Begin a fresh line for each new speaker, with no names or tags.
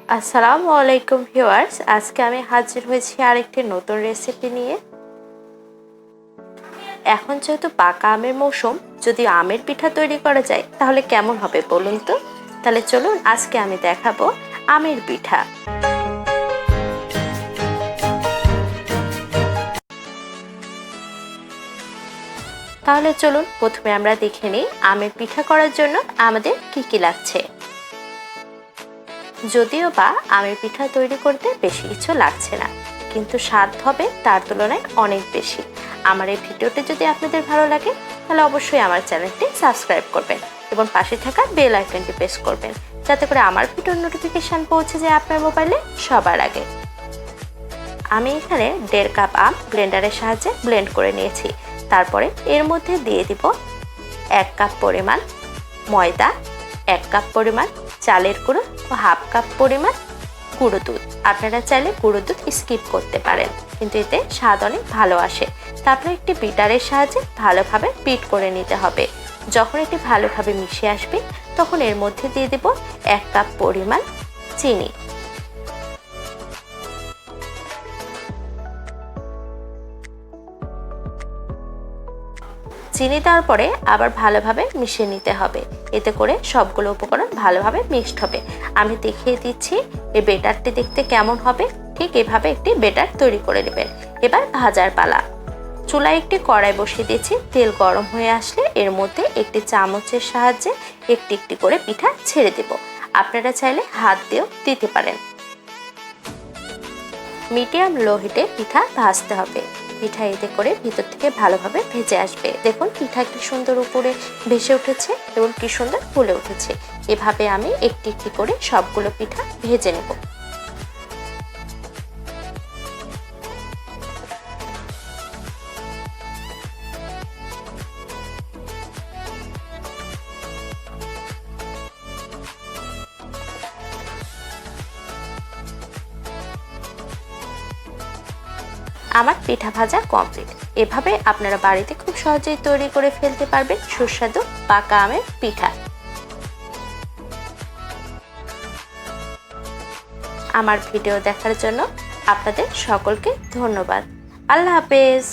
আসসালামু আলাইকুম ভিউয়ার্স, আজকে আমি হাজির হয়েছি আরেকটি নতুন রেসিপি নিয়ে। এখন যেহেতু পাকা আমের মৌসুম, যদি আমের পিঠা তৈরি করা যায় তাহলে কেমন হবে বলুন তো। তাহলে চলুন আজকে আমি দেখাবো আমের পিঠা। তাহলে চলুন প্রথমে আমরা দেখে নিই আমের পিঠা করার জন্য আমাদের কি কি লাগছে। যদিও বা আমের পিঠা তৈরি করতে বেশি কিছু লাগছে না, কিন্তু স্বাদ হবে তার তুলনায় অনেক বেশি। আমার এই ভিডিওটি যদি আপনাদের ভালো লাগে তাহলে অবশ্যই আমার চ্যানেলটি সাবস্ক্রাইব করবেন এবং পাশে থাকা বেল আইকনটি প্রেস করবেন, যাতে করে আমার ভিডিওর নোটিফিকেশন পৌঁছে যায় আপনার মোবাইলে সবার আগে। আমি এখানে 1.5 কাপ আম ব্লেন্ডারের সাহায্যে ব্লেন্ড করে নিয়েছি। তারপরে এর মধ্যে দিয়ে দিব 1 কাপ পরিমাণ ময়দা, 1 কাপ পরিমাণ চালের গুঁড়ো ও 1/2 কাপ পরিমাণ গুঁড়ো দুধ। আপনারা চাইলে গুঁড়ো দুধ স্কিপ করতে পারেন, কিন্তু এতে স্বাদ অনেক ভালো আসে। তারপরে একটি বিটারের সাহায্যে ভালোভাবে বিট করে নিতে হবে। যখন এটি ভালোভাবে মিশে আসবে তখন এর মধ্যে দিয়ে দেব 1 কাপ পরিমাণ চিনি। চিনি দেওয়ার পরে আবার ভালোভাবে মিশিয়ে নিতে হবে, এতে করে সবগুলো উপকরণ ভালোভাবে মিক্সড হবে। আমি দেখিয়ে দিচ্ছি এই বেটারটি দেখতে কেমন হবে। ঠিক এভাবে একটি বেটার তৈরি করে নেবেন। এবার ভাজার পালা। চুলায় একটি কড়াই বসিয়ে দিয়েছি। তেল গরম হয়ে আসলে এর মধ্যে একটি চামচের সাহায্যে একটি একটি করে পিঠা ছেড়ে দেব। আপনারা চাইলে হাত দিয়েও দিতে পারেন। মিডিয়াম লো হিটে পিঠা ভাজতে হবে। পিঠা এতে করে ভিতর থেকে ভালোভাবে ভেজে আসবে। দেখুন পিঠা কি সুন্দর উপরে ভেসে উঠেছে এবং কি সুন্দর ফুলে উঠেছে। এভাবে আমি একটি একটি করে সবগুলো পিঠা ভেজে নেব। আমার পিঠা ভাজা কমপ্লিট। এভাবে আপনারা বাড়িতে খুব সহজেই তৈরি করে ফেলতে পারবেন সুস্বাদু পাকা আমের পিঠা। আমার ভিডিও দেখার জন্য আপনাদের সকলকে ধন্যবাদ। আল্লাহ হাফেজ।